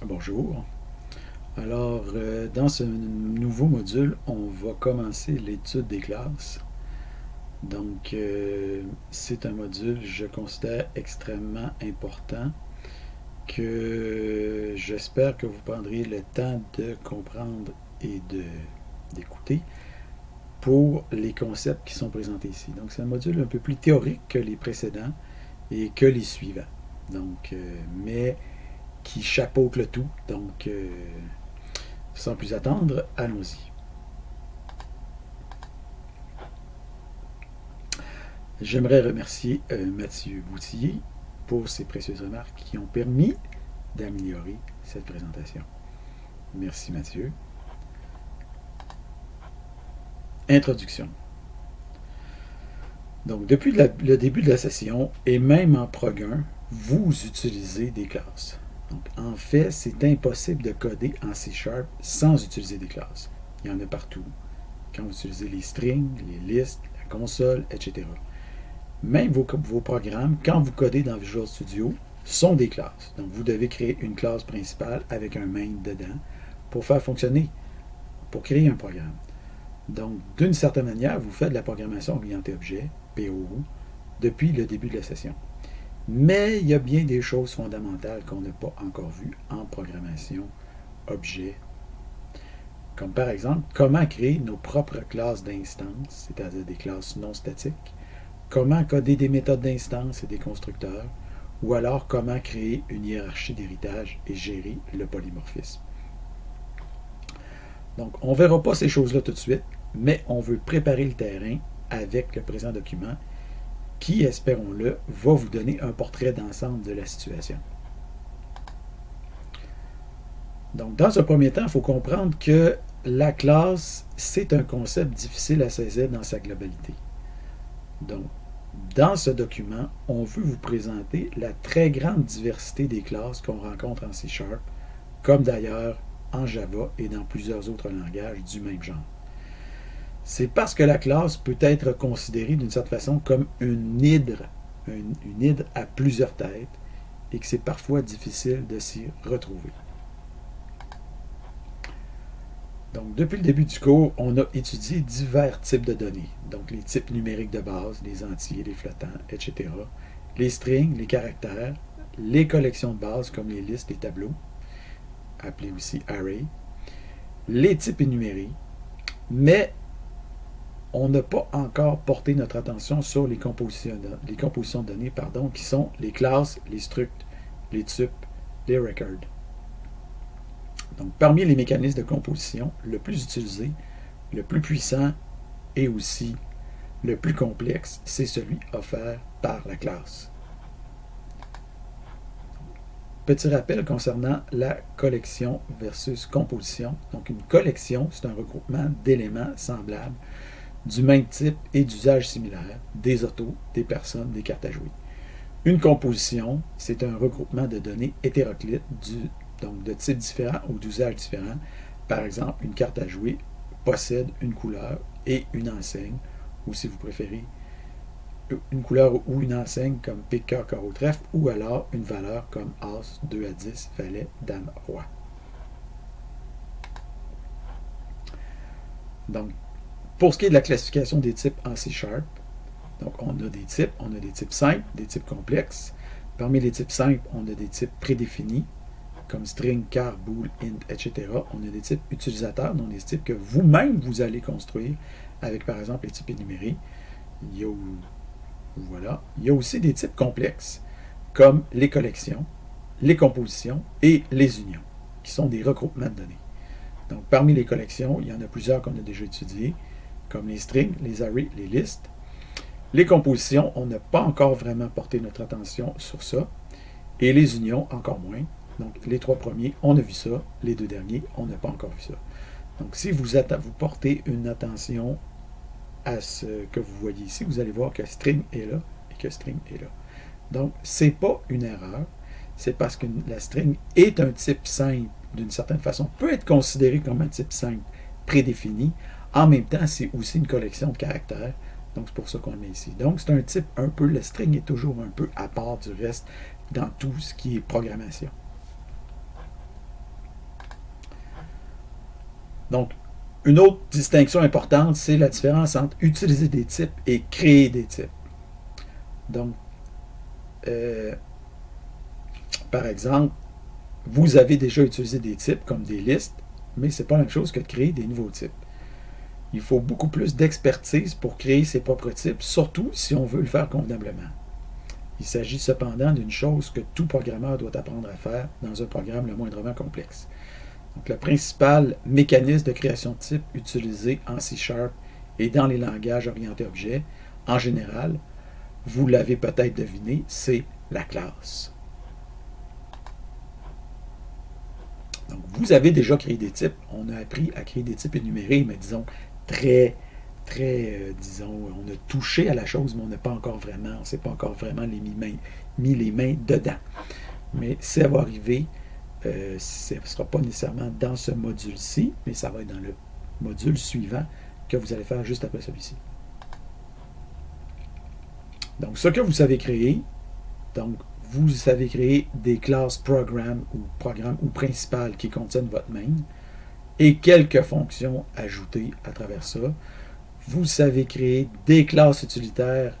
Bonjour. Alors, dans ce nouveau module, on va commencer l'étude des classes. Donc, c'est un module, je considère, extrêmement important que j'espère que vous prendrez le temps de comprendre et d'écouter pour les concepts qui sont présentés ici. Donc, c'est un module un peu plus théorique que les précédents et que les suivants. Donc, mais qui chapeaute le tout. Donc, sans plus attendre, allons-y. J'aimerais remercier Mathieu Boutillier pour ses précieuses remarques qui ont permis d'améliorer cette présentation. Merci Mathieu. Introduction. Donc, depuis le début de la session, et même en Prog 1, vous utilisez des classes. Donc, en fait, c'est impossible de coder en C# sans utiliser des classes. Il y en a partout. Quand vous utilisez les strings, les listes, la console, etc. Même vos programmes, quand vous codez dans Visual Studio, sont des classes. Donc, vous devez créer une classe principale avec un main dedans pour faire fonctionner, pour créer un programme. Donc, d'une certaine manière, vous faites de la programmation orientée-objet, POO, depuis le début de la session. Mais il y a bien des choses fondamentales qu'on n'a pas encore vues en programmation objet. Comme par exemple, comment créer nos propres classes d'instance, c'est-à-dire des classes non statiques, comment coder des méthodes d'instance et des constructeurs, ou alors comment créer une hiérarchie d'héritage et gérer le polymorphisme. Donc, on ne verra pas ces choses-là tout de suite, mais on veut préparer le terrain avec le présent document qui, espérons-le, va vous donner un portrait d'ensemble de la situation. Donc, dans un premier temps, il faut comprendre que la classe, c'est un concept difficile à saisir dans sa globalité. Donc, dans ce document, on veut vous présenter la très grande diversité des classes qu'on rencontre en C#, comme d'ailleurs en Java et dans plusieurs autres langages du même genre. C'est parce que la classe peut être considérée d'une certaine façon comme une hydre à plusieurs têtes, et que c'est parfois difficile de s'y retrouver. Donc, depuis le début du cours, on a étudié divers types de données. Donc, les types numériques de base, les entiers, les flottants, etc. Les strings, les caractères, les collections de base comme les listes, les tableaux, appelés aussi array, les types énumérés, mais on n'a pas encore porté notre attention sur les compositions de données, qui sont les classes, les structs, les types, les records. Donc, parmi les mécanismes de composition, le plus utilisé, le plus puissant et aussi le plus complexe, c'est celui offert par la classe. Petit rappel concernant la collection versus composition. Donc, une collection, c'est un regroupement d'éléments semblables du même type et d'usage similaire, des autos, des personnes, des cartes à jouer. Une composition, c'est un regroupement de données hétéroclites, donc de types différents ou d'usages différents. Par exemple, une carte à jouer possède une couleur et une enseigne, ou si vous préférez, une couleur ou une enseigne comme pique, cœur, carreau, trèfle, ou alors une valeur comme As, 2 à 10, valet, dame, roi. Donc, pour ce qui est de la classification des types en C#, donc on a des types simples, des types complexes. Parmi les types simples, on a des types prédéfinis, comme string, char, bool, int, etc. On a des types utilisateurs, donc des types que vous-même vous allez construire avec, par exemple, les types énumérés. Il y a aussi des types complexes, comme les collections, les compositions et les unions, qui sont des regroupements de données. Donc, parmi les collections, il y en a plusieurs qu'on a déjà étudiées, comme les strings, les arrays, les listes. Les compositions, on n'a pas encore vraiment porté notre attention sur ça. Et les unions, encore moins. Donc, les 3 premiers, on a vu ça. Les 2 derniers, on n'a pas encore vu ça. Donc, si vous portez une attention à ce que vous voyez ici, vous allez voir que string est là et que string est là. Donc, ce n'est pas une erreur. C'est parce que la string est un type simple, d'une certaine façon, peut être considéré comme un type simple prédéfini. En même temps, c'est aussi une collection de caractères. Donc, c'est pour ça qu'on le met ici. Donc, c'est un type un peu, le string est toujours un peu à part du reste dans tout ce qui est programmation. Donc, une autre distinction importante, c'est la différence entre utiliser des types et créer des types. Donc, par exemple, vous avez déjà utilisé des types comme des listes, mais ce n'est pas la même chose que de créer des nouveaux types. Il faut beaucoup plus d'expertise pour créer ses propres types, surtout si on veut le faire convenablement. Il s'agit cependant d'une chose que tout programmeur doit apprendre à faire dans un programme le moindrement complexe. Donc, le principal mécanisme de création de type utilisé en C# et dans les langages orientés objets, en général, vous l'avez peut-être deviné, c'est la classe. Donc, vous avez déjà créé des types. On a appris à créer des types énumérés, mais disons disons, on a touché à la chose, mais on n'a pas encore vraiment, on ne s'est pas encore vraiment mis les mains dedans. Mais ça va arriver, ce ne sera pas nécessairement dans ce module-ci, mais ça va être dans le module suivant que vous allez faire juste après celui-ci. Donc, ce que vous savez créer, donc, vous savez créer des classes programme ou principales qui contiennent votre main et quelques fonctions ajoutées à travers ça. Vous savez créer des classes utilitaires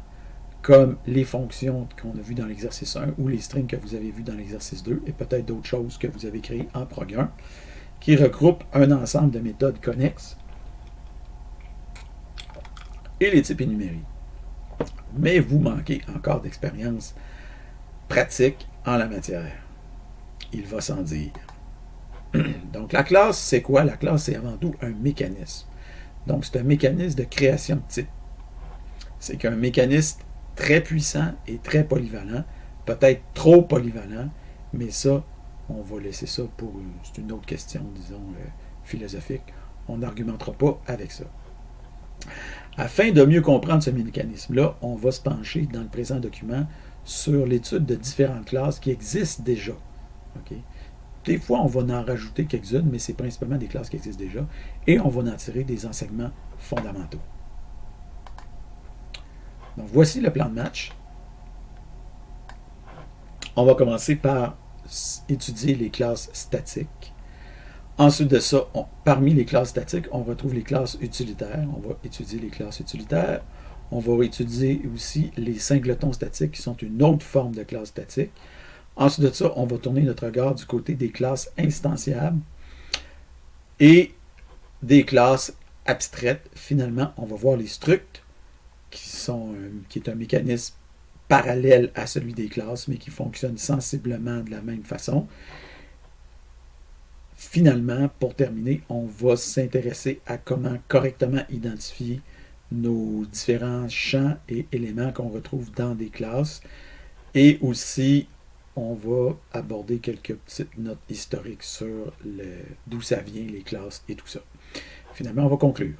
comme les fonctions qu'on a vues dans l'exercice 1 ou les strings que vous avez vus dans l'exercice 2 et peut-être d'autres choses que vous avez créées en Prog 1 qui regroupent un ensemble de méthodes connexes et les types énumérés. Mais vous manquez encore d'expérience pratique en la matière. Il va sans dire. Donc la classe, c'est quoi? La classe, c'est avant tout un mécanisme. Donc c'est un mécanisme de création de type. C'est qu'un mécanisme très puissant et très polyvalent, peut-être trop polyvalent, mais ça, on va laisser ça pour c'est une autre question, disons, philosophique. On n'argumentera pas avec ça. Afin de mieux comprendre ce mécanisme-là, on va se pencher dans le présent document sur l'étude de différentes classes qui existent déjà. Okay? Des fois, on va en rajouter quelques-unes, mais c'est principalement des classes qui existent déjà, et on va en tirer des enseignements fondamentaux. Donc, voici le plan de match. On va commencer par étudier les classes statiques. Ensuite de ça, parmi les classes statiques, on retrouve les classes utilitaires. On va étudier les classes utilitaires. On va étudier aussi les singletons statiques, qui sont une autre forme de classe statique. Ensuite de ça, on va tourner notre regard du côté des classes instantiables et des classes abstraites. Finalement, on va voir les structs, qui est un mécanisme parallèle à celui des classes, mais qui fonctionne sensiblement de la même façon. Finalement, pour terminer, on va s'intéresser à comment correctement identifier nos différents champs et éléments qu'on retrouve dans des classes. Et aussi, on va aborder quelques petites notes historiques sur d'où ça vient, les classes et tout ça. Finalement, on va conclure.